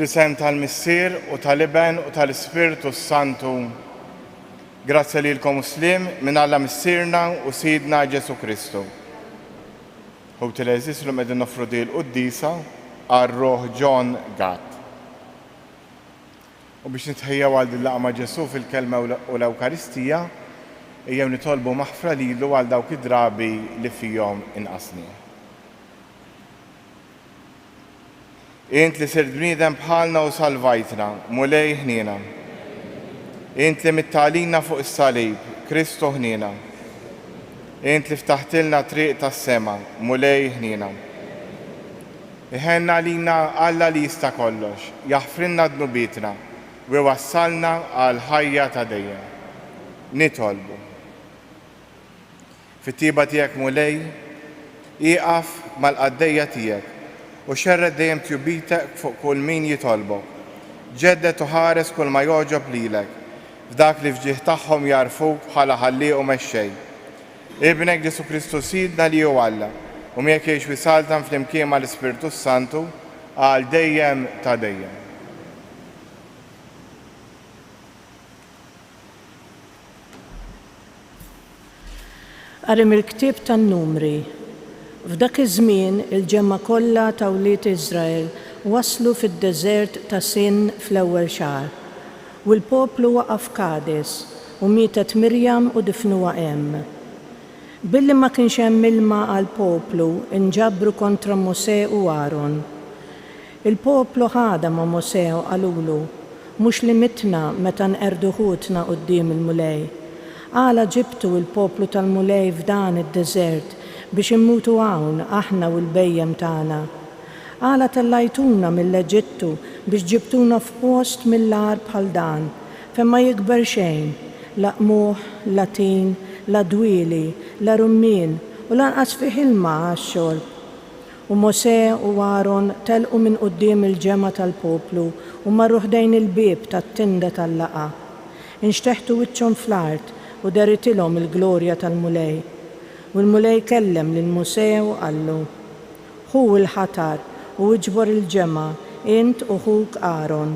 fl-isem tal-Missier u tal-Iben u tal-Ispiritu Santu. Grazzi lilkom muslim minn Alla Missierna u Sidna Ġesu Kristu. U t-leżis l qegħdin nofru di l-Quddiesa għar-Roħ John Gatt. U biex nitħejjaw għal din laqgħa ma' Ġesu fil-kelma u l-Ewkaristija, ejjew nitolbu maħfra lilu għal dawk id-drabi li fihom inqasni. Int li sirt bniedem bħalna u salvajtna, mulej ħniena. Int li mittalina fuq is-salib, Kristu ħniena. Int li ftaħtilna triq tas-sema, mulej ħniena. Iħenna lina Alla li jista' kollox, jaħfrinna dnubietna u wassalna għal ħajja ta' dejjem. Nitolbu. Fit-tieba tiegħek mulej, iqaf mal-qaddejja tiegħek u xerred dejjem tjubitek fuq kull min jitolbok. Ġeddet u ħares kull ma joġob lilek, f'dak li fġieħ tagħhom jarfuk bħala ħallieq u mexxej. Ibnek Ġesu Kristu Sidna li hu Alla u miegħek jgħix wisaltan flimkien mal-Ispiritu Santu għal dejjem ta' dejjem. Qari il-ktieb tan-Numri. F'dak iż-żmien il-ġemma kollha ta' wlied Iżrael waslu fid-deżert ta' Sin fl-ewwel xahar. U l-poplu waqaf Quddies u mietet Mirjam u difnuha hemm. Billi ma kienx hemm ilma għall-poplu inġabru kontra Mosè u Aaron. Il-poplu ħada ma' Mosè u qalulu mhux li mitna meta nqerdu ħutna quddiem il-mulej. Għala ġibtu il-poplu tal-mulej f'dan id-deżert biex immutu hawn aħna u l-bejjem tagħna. Għala tellajtuna mill-Eġittu biex ġibtuna f'post mill-ar bħal dan, fejn ma jikber xejn, la qmuħ, la tin, la dwieli, la rummin u lanqas fih ilma għax-xorb. U Mosè u Aaron telqu minn quddiem il-ġemma tal-poplu u marru ħdejn il-bieb tat-tinda tal-laqa. Inxteħtu wiċċhom fl-art u deritilhom il-glorja tal-mulej. U l-mulej kellem lil Mosè u qallu: ħu l-ħatar u iġbor il-ġemma int u ħuk Aaron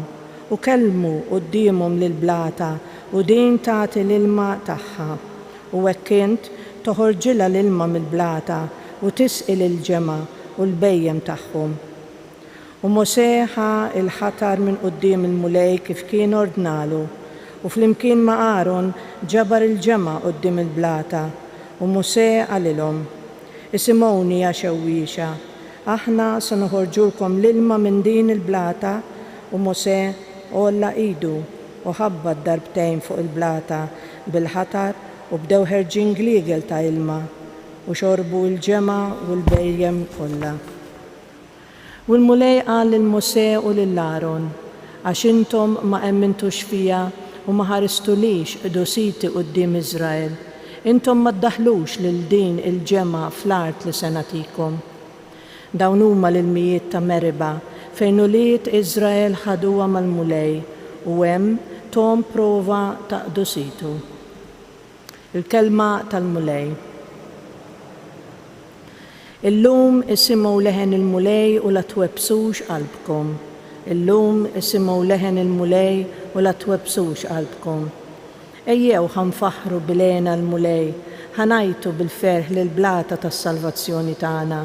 u kellmu qudiemhom lil-blata u din tagħti l-ilma tagħha. U hekk int toħorġilha l-ilma mill-blata u tisqil il-ġemma u l-bejjem tagħhom. U Mosè ħa il-ħatar minn quddiem il-mulej kif kien ordnalu u flimkien ma' Aaron ġabar il-ġemma quddiem il-blata. U Mosè għalilhom: isimgħuni ja xewwiexa, aħna se noħorġulkom l-ilma minn din il-blata. U Mosè olla idu u ħabbat darbtejn fuq il-blata bil-ħatar u bdew ħerġin gliegel ta' ilma u xorbu l-ġemma u l-bejjem kollha. U l-mulej qal lil Mosè u lil Aaron: għax intom ma emmintux fija u ma ħaristulix dositi quddiem Iżrael, intom ma ddaħlux lil din il-ġemma fl-art li se nagħtikom. Dawn huma l-ilmijiet ta' Meriba fejn ulied Iżrael ħaduha mal-mulej u hemm tom prova ta' dositu. Il-kelma tal-mulej. Illum isimgħu leħen il-mulej u la twebsux qalbkom. Illum isimgħu leħen il-mulej u la twebsux qalbkom. Ejjew ħanfaħru bilena l-mulej, ħanajtu bil-ferħ lill-blata tas-salvazzjoni tagħna.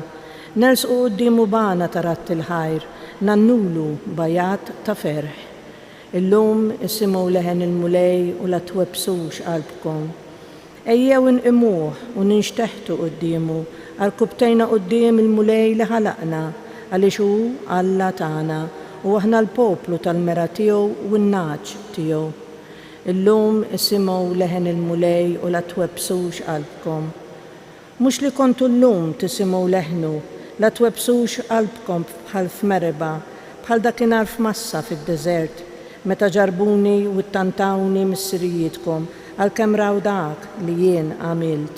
Nersqu qudiemu bana ta' ratt il-ħajr, nannulu bajat ta' ferħ. Illum isimgħu leħen il-mulej u la twebsux qalbkom. Ejjew inqimuh u ninxteħtu qudiemu għal kubtejna quddiem il-mulej li ħalaqna għaliex hu Alla tagħna u aħna l-poplu tal-mera tiegħu u n-naġ tiegħu. Illum isimgħu leħen il-mulej u la twebsux qalbkom. Mhux li kontu llum tisimgħu leħnu, la twebsux qalbkom bħal f'Meriba, bħal dakinhar f'Massa fid-deżert, meta ġarbuni u ttantawni mis-sirijietkom għalkemm raw dak li jien għamilt.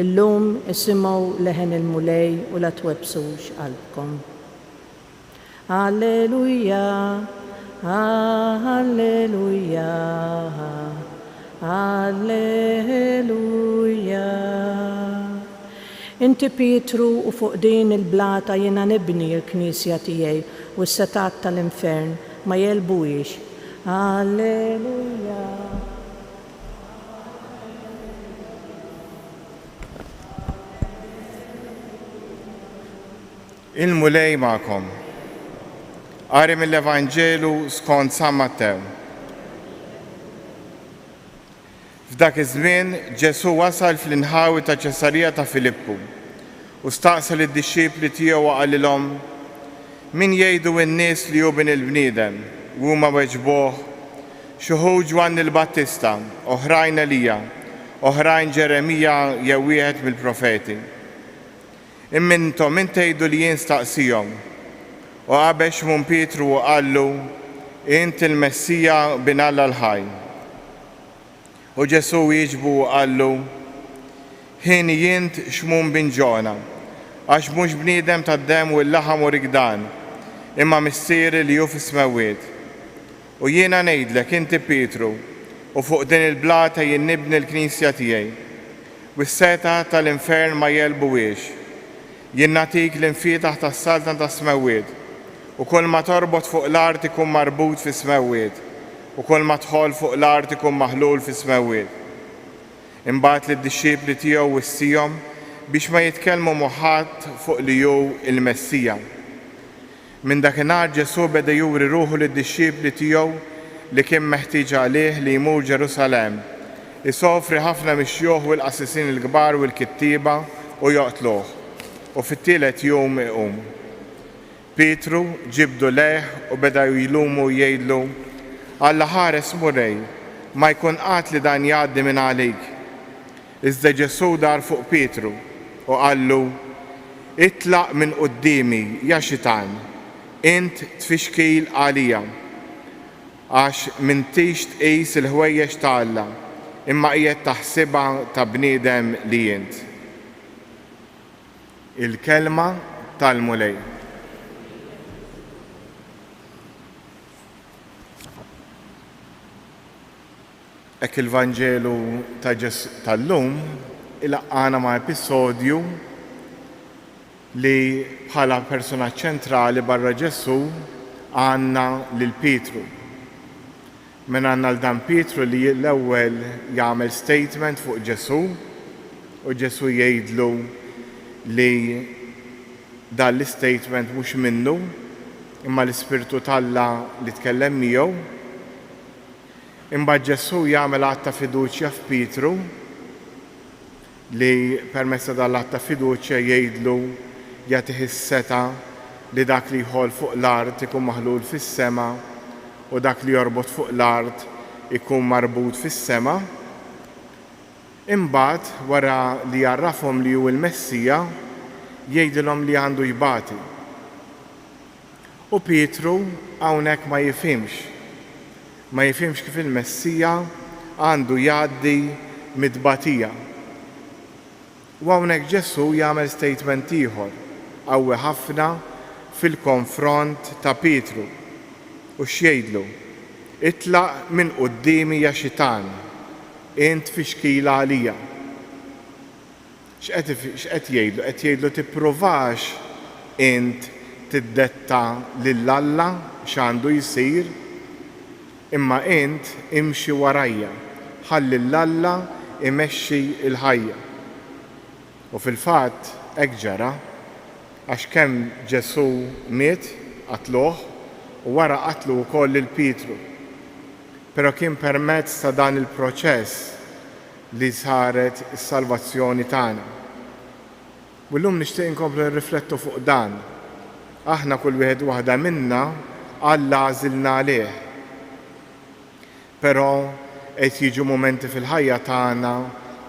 Illum isimgħu leħen il-mulej u la twebsux qalbkom. Alleluja, alleluja, alleluja. Inti Pietru u fuq din il-blata jiena nibni l-Knisja tiegħi u s-setat tal-infern ma jelbuwiex. Alleluja. Il-mulej ma'kom. Qari mill-Evanġelu skont San Mattew. F'dak iż-żmien Ġesu wasal fl-inħawi ta' Ċesarija ta' Filippu u staqsa lid-dixxipli tiegħu u qalilhom: min jgħidu n-nies li hu bin il-bniedem? U huma weġbuh: xi wħud Ġwann il-Battista, oħrajn Elija, oħrajn Ġeremija jew wieħed mill-profeti. Imma intom min tgħidu li jien staqsihom? U qabex mun Pietru u qallu: int il-Messija bin Alla l-ħaj. U Ġesu jieġbu u qallu: ħin jint xmum bin Ġona, għax mhux bniedem tad-demm u l-laħam u rigdan, imma missieri li hu fis-smewwiet. U jiena ngħidlek inti Pietru, u fuq din il-blata jien nibni l-Knisja tiegħi, u s-seta tal-infern ma jelbuwiex. Jien nagħtik l-infietaħ tas-saltan tas-smewwiet, u kull ma torbot fuq l-art ikun marbut fis-smewwiet, u kull ma tħol fuq l-art ikun maħlul fis-smewwiet. Imbagħad lid-dixxiepli tiegħu wissihom biex ma jitkellmu ħadd fuq li hu il-Messija. Minn dakinhar Ġesu beda juri ruħu lid-dixxiepli tiegħu li kien meħtieġ għalih li jmur Ġerusalemm, isofri ħafna mix-xjuħ u l-qassisin il-kbar u l-kittieba u joqtluh, u fit-tielet jum iqum. Pietru ġibdu leħ u beda jlumu u jgħidlu: Alla ħares murej, ma jkun qatt li dan jgħaddi minn għalik. Iżda Ġesu dar fuq Pietru u qallu: itlaq minn qudiemi ja xitan, int tfixkil għalija, għax m'intix tqis il-ħwejjeġ ta' Alla, imma qiegħed taħsibha ta' bniedem li int. Il-kelma tal-mulej. Ek il-Vanġelu tal-lum il-laqqana ma' episodju li bħala persona ċentrali barra Ġesu għanna lil Pietru. Men għanna l-dan Pietru li l-ewwel jagħmel statement fuq Ġesu u Ġesu jgħidlu li dan l-statement mhux minnu imma l-Ispirtu tal-Alla li tkellem miegħu. Imbagħad Ġesu jagħmel att ta' fiduċja f'Pietru li permezz tal-att ta' fiduċja jgħidlu jagħtih is-seta li dak li jħol fuq l-art ikun maħlul fis-sema u dak li jorbot fuq l-art ikun marbut fis-sema. Imbagħad wara li jarrafhom li hu l-Messija jgħidilhom li għandu jbati. U Pietru hawnhekk ma jifhimx kif il-Messija għandu jgħaddi mid-tbatija. U hawnhekk Ġesu jagħmel statement ieħor qawwi ħafna fil-konfront ta' Pietru u x'jgħidlu: itlaq minn qudiemi ja xitan, int fixkila għalija. X'qed jgħidlu? Qed jgħidlu tippruvax int tiddetta lil Alla x'għandu jsir, imma int imxi warajja, ħalli l-Alla imexxi l-ħajja. U fil-fatt hekk ġara għax kemm Ġesu miet qatluh u wara qatlu wkoll lil Pietru. Però kien permezz ta' dan il-proċess li saret is-salvazzjoni tagħna. U llum nixtieq inkomplu nirriflettu fuq dan. Aħna kull wieħed waħda minna Alla għażilna għalih. Però qed jiġu momenti fil-ħajja tagħna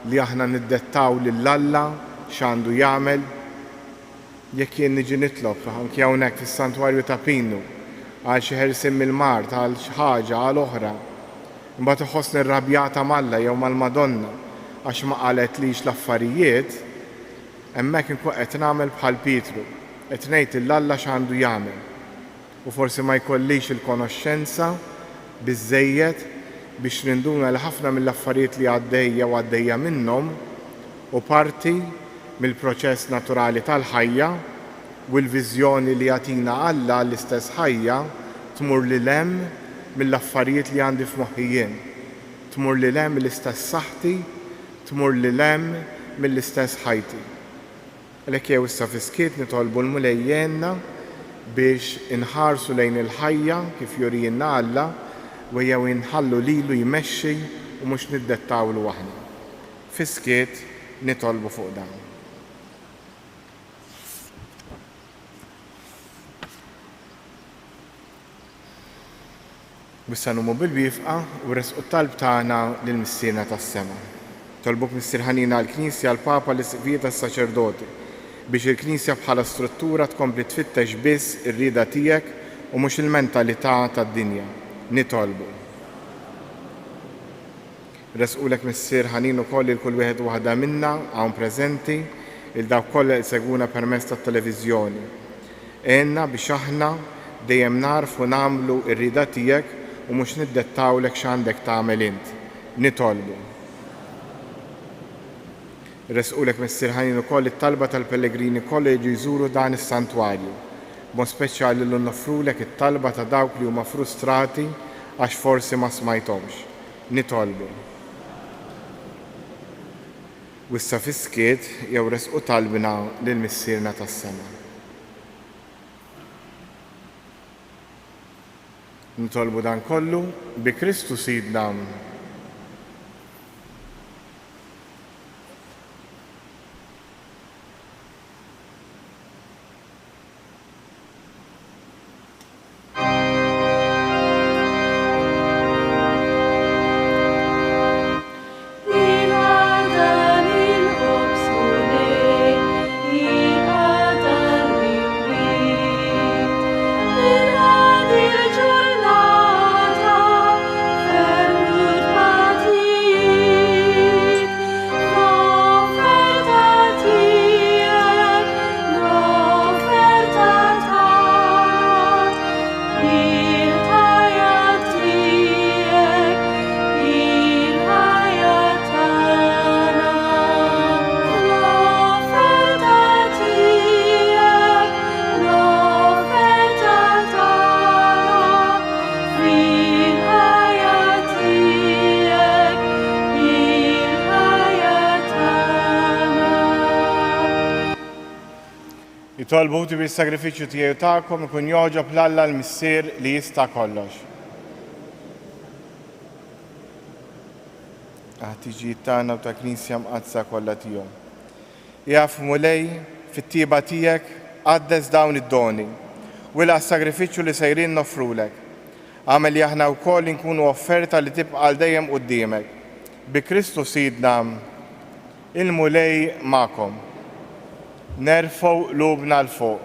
li aħna niddettaw lill-Alla x'għandu jagħmel. Jekk jien niġi nitlob anke hawnhekk fis-santwarju ta' Pinu għal xi ħelsien mill-Mart, għal xi ħaġa għal oħra, imbagħad iħossni rrabjata mal-Alla jew mal-Madonna għax ma qaletlix l-affarijiet, hemmhekk inkun qed nagħmel bħal Pietru, qed ngħid lill-Alla x'għandu jagħmel. U forsi ma jkollix il-konoxxenza biżżejjed biex ninduna li ħafna mill-affarijiet li għaddejja minnhom u parti mill-proċess naturali tal-ħajja u l-viżjoni li jagħtina Alla l-istess ħajja tmur li lem mill-affarijiet li għandi f'moħħi jien, tmur li lem mill-istess saħħti, tmur li lem mill-istess ħajti. Għalhekk jew issa fiskiet nitolbu l-mulejjenna biex inħarsu lejn il-ħajja kif jurijinna Alla u jew inħallu lilu jmexxi u mhux niddettawlu aħna. Fiskiet nitolbu fuq dan. Bissa numu bil-bifqa u resqu talb tagħna lill-Missiera tas-Sema. Tolbuk Missier ħanina għall-Knisja għall-Papa l-Isqvijiet tas-Saċerdoti biex il-Knisja bħala struttura tkompli tfittex biss ir-rieda tiegħek u mhux il-mentalità tad-dinja. Nitolbu. Resqulek Missier ħanin ukoll il kull wieħed waħda minna hawn preżenti il dawk kollha li segwuna permezz tat-televiżjoni. Għenna biex aħna dejjem narfu nagħmlu r-rieda tiegħek u mhux niddettawlek x'għandek tagħmel int. Nitolbu. Resqulek Missier ħanin ukoll it-talba tal-Pellegrini kollha jiġu jżuru dan is-santwarju. B'mod speċjali li noffrulek it-talba ta' dawk li huma frustrati għax forsi ma smajthomx. Nitolbu. U issa fiskiet jew resqu talbina lill-Missierna tas-Sema. Nitolbu dan kollu bi Kristu Sidna. Tolbuti bil-sagrifiċċju tiegħu tagħkom ikun jogħġob l-Alla l-Missier li jista' kollox. Tiġijiet tagħna u ta' Knisja mqazza kollha tiegħu. Jaf mulej fit-tieba tiegħek qaddes dawn id-doni u l-sagrifiċċju li sejrin noffrulek. Għamel li aħna wkoll inkunu offerta li tibqa' għal dejjem quddiemek. Bi Kristu Sidna il-mulej magħkom. Nerfgħu qlubna l fuq.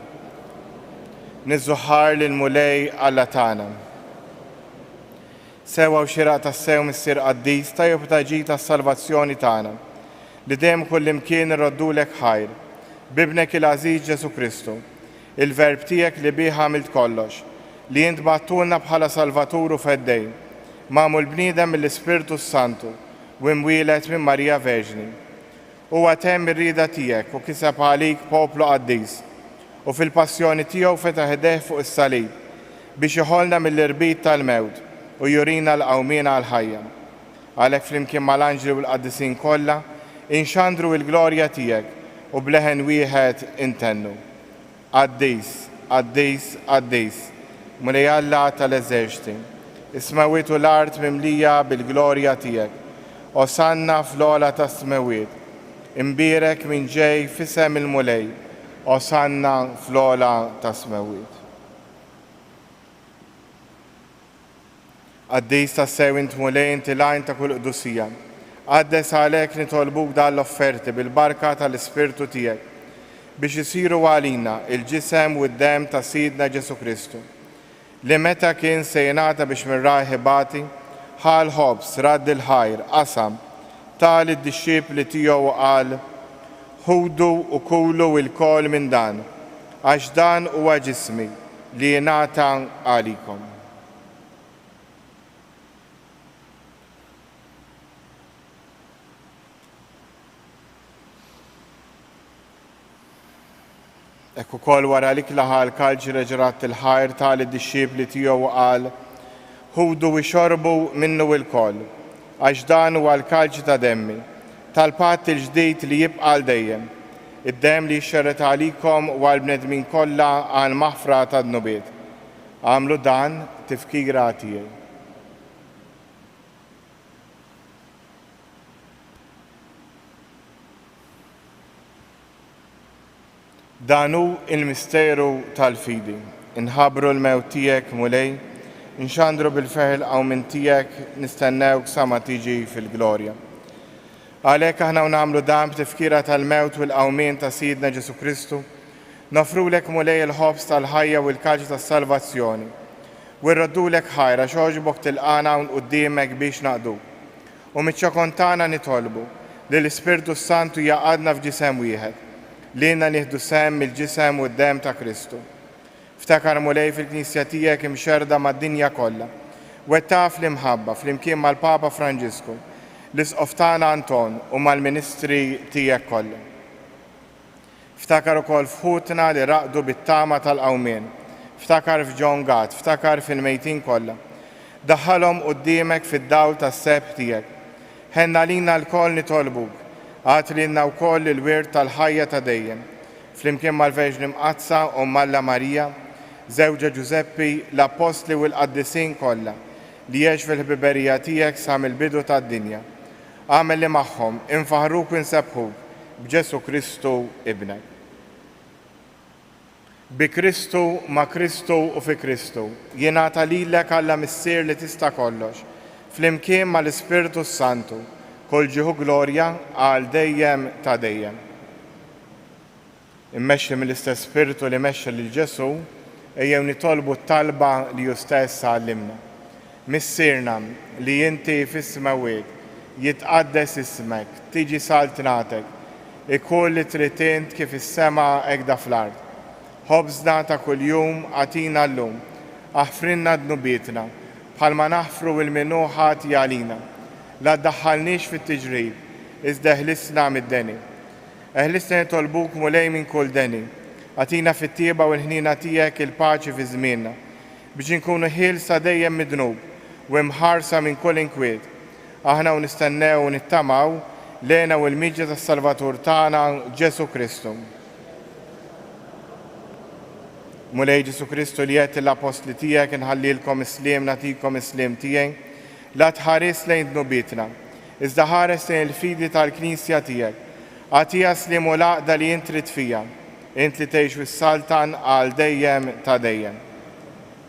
Niżżuħħar lil mulej Alla tagħna. Sewa u xieraq tas-sew Missier Quddies tajjeb ta' ġid tas-salvazzjoni tagħna li dejjem kullimkien irroddulek ħajr. Bibnek il-Għażiż Ġesu Kristu, il-Verb tiegħek li bih għamilt kollox, li int battulna bħala Salvatur u feddej, magħmul bniedem mill-Ispirtu Santu u imwieled minn Marija Verġni. Huwa temm ir-rieda tiegħek u kiseb għalik poplu Quddies u fil-passjoni tiegħu fetaħ idejh fuq is-salib biex iħollna mill-irbit tal-mewt u jurina l-qawmien għall-ħajja. Għalhekk flimkien mal-anġli u l-qaddisin kollha inxandru l-glorja tiegħek u bleħen wieħed intennu. Quddies, Quddies, Quddies, mulej Alla tal-eżerċiti, is-smawiet u l-art mimlija bil-glorja tiegħek. Osanna fl-ogħla tas-smawiet. Imbierek minn ġej f'isem il-mulej, osanna fl-ogħla tas-smawiet. Quddies tas-sew int mulej inti l-għajn ta' kull qdusija. Qaddes għalhekk nitolbuk dan l-offerti bil-barka tal-Ispirtu tiegħek biex isiru għalina il-ġisem u d-dem ta' Sidna Ġesu Kristu li meta kien se jingħata biex minn raħibati ħal ħobs radd il-ħajr qasam tal id-disċipli tiegħu qal ħudu u kulu l-kol minn dan għax dan huwa ġismi li jingħata għalikom. Ekk ukoll wara li klaħa l-kalġ reġrat il-ħajr tal-disċipli tiegħu qal: ħudu u xorbu minnu l-koll, għax dan huwa l-kalġ ta' demmi, tal-patt il-ġdid li jibqa' dejjem, id-dem li jxerret għalikom u għall-bnedmin kollha għal maħfra tad-nubiet. Għamlu dan tifkira tiegħi. Dan hu il-misteru tal-fidi. Inħabru l-mewt tiegħek mulej, inxandru bil-feħel għaw minn tiegħek nistennewk sa ma tiġi fil-glorja. Għalhekk aħna nagħmlu dan b'tifkira tal-mewt u l-qawmien ta' Sidna Ġesu Kristu, nofrulek mulej il-ħobs tal-ħajja u l-kaġġ tas-salvazzjoni. U rroddulek ħajra xogħġbok tilqana hawn quddiemek biex naqdu. U miċ-ċokontana nitolbu li l-Ispirtu Santu jaqadna f'ġisem wieħed, li jenna nieħdu sem il-ġisem u d-dem ta' Kristu. Ftakar mulej fil-Knisja tiegħek imxerda mad-dinja kollha, wettaq fl-imħabba fl-imkien mal-Papa Franġisku, l-Isqoftana Anton u mal-Ministri tiegħek kollha. Ftakar ukoll f'ħutna li raqdu bit-tama tal-qawmien, ftakar f'Ġon Gat, ftakar fil-mejtin kollha. Daħħalhom quddiemek fid-dawl tas-seb tiegħek. Ħenna lina l-koll nitolbuk, għatlilna wkoll il-wirt tal-ħajja ta' dejjem, flimkien mal-Verġni Mqazza u Malla Marija, żewġa Ġuseppi, l-Apostli u l-Qaddisin kollha li jgħix fil-ħbiberija tiegħek sa mill-bidu tad-dinja. Għamel li magħhom infaħruk u nsebħuk b'Ġesu Kristu ibnek. Bi Kristu, ma' Kristu u fi Kristu, jingħata lilek Alla missier li tista' kollox, flimkien mal-Ispirtu Santu, kull ġieħu glorja għal dejjem ta' dejjem. Immexxi mill-istess Spiritu li mexxa lil Ġesu, ejjew nitolbu t-talba li hu stess għallimna. Missierna li inti fis-smawiet jitqaddes ismek, tiġi saltnatek, ikun li trid int kif is-sema hekk da fl-ard. Ħobżna ta' kuljum għatina llum, aħfrinna dnubietna, bħalma naħfru l-minuħat jalina. La ddaħħalniex fit-tiġrib, iżda eħlisna mid-deni. Eħlisna nitolbuk mulej minn kull deni, għatina fit-tieba u l-ħnina tiegħek il-paċi fi żmienna, biex inkunu ħielsa dejjem midnub u mħarsa minn kull inkwiet. Aħna u nistennew u nittamaw lena u l-miġġa tas-Salvatur tagħna Ġesu Kristu. Mulej Ġesu Kristu li qed l-Apostli tiegħek inħallilkom isliem nagħtikom isliem tiegħi, la tħares lejn dnubietna, iżda ħares lejn il-fidi tal-Knisja tiegħek, għatija slim u laqda li int trid fija, int li tgħix fis-saltan għal dejjem ta' dejjem.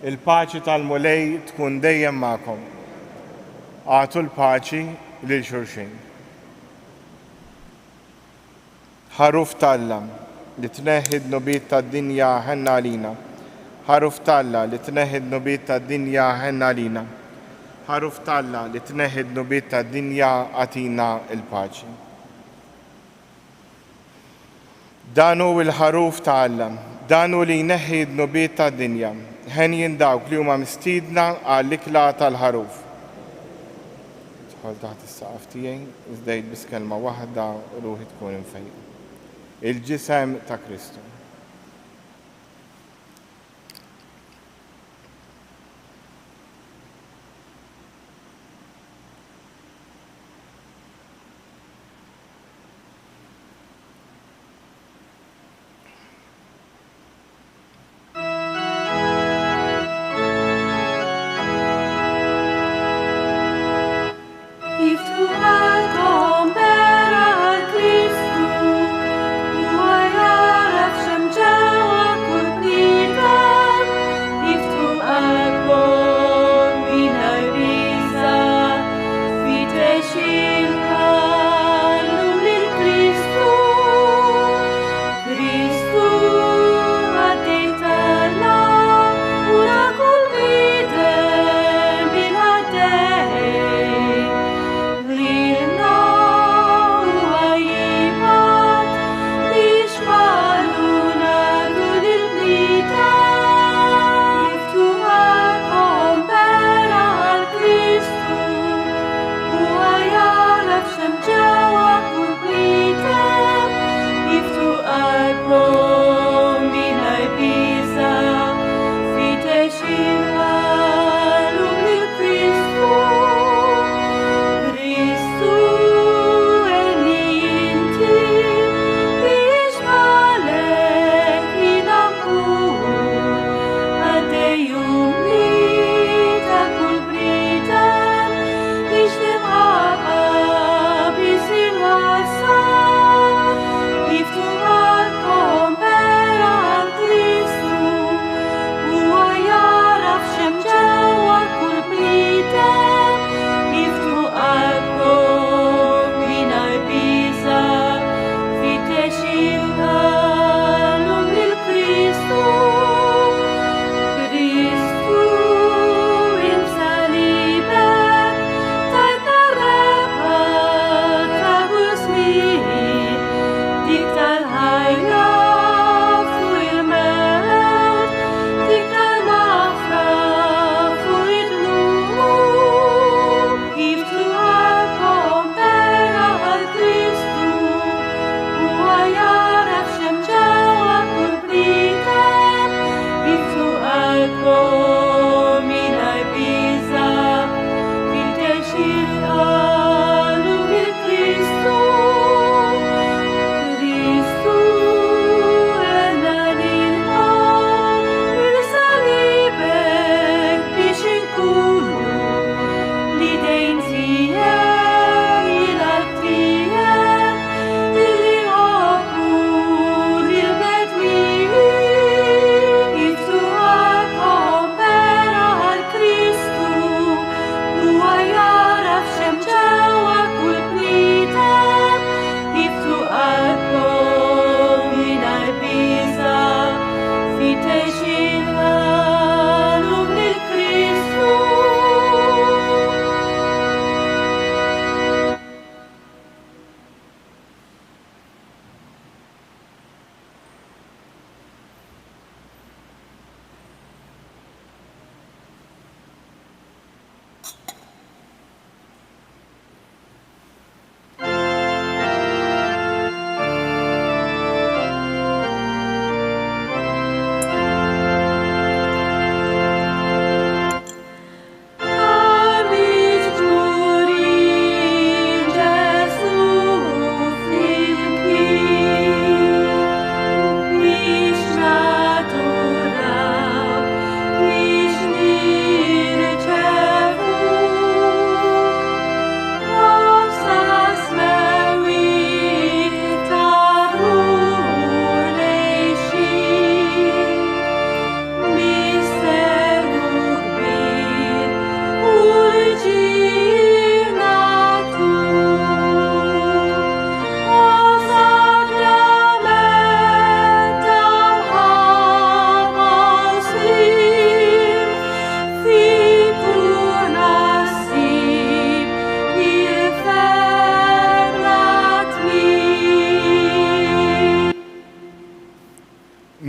Il-paċi tal-mulej tkun dejjem magħkom. Għatu l-paċi lil xulxin. Ħaruf Talla li tneħħi d-nubiet tad-dinja ħenna għalina. Ħaruf Talla li tneħħi d-nubiet tad-dinja ħenna għalina. Ħaruf Talla li tneħħi d-nubiet tad-dinja għatina il-paċi. Dan hu l-ħaruf ta' Alla, dan hu li jneħħi d-nubiet tad-dinja. Ħen dawk li huma mistiedna għall-ikla tal-ħaruf. Tħol taħt is-saqaf tiegħi, iżdejt biss kelma waħda ruħi tkun infejqa. Il-ġisem ta' Kristu. If tu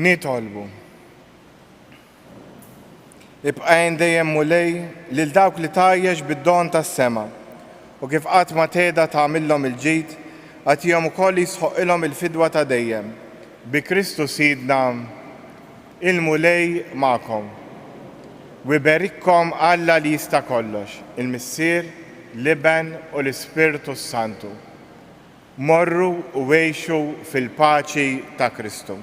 Nitolbu. Ibqajn dejjem mulej lil dawk li tajjex bid-don tas-sema u kif qatt ma teda tagħmilhom il-ġid għatihom ukoll jisħoqilhom il-fidwa ta' dejjem. Bi Kristu Sidna il-mulej magħkom. U iberikkom Alla li jista' kollox, il-Missier, l-Iben u l-Ispirtu Santu. Morru u għejxu fil-paċi ta' Kristu.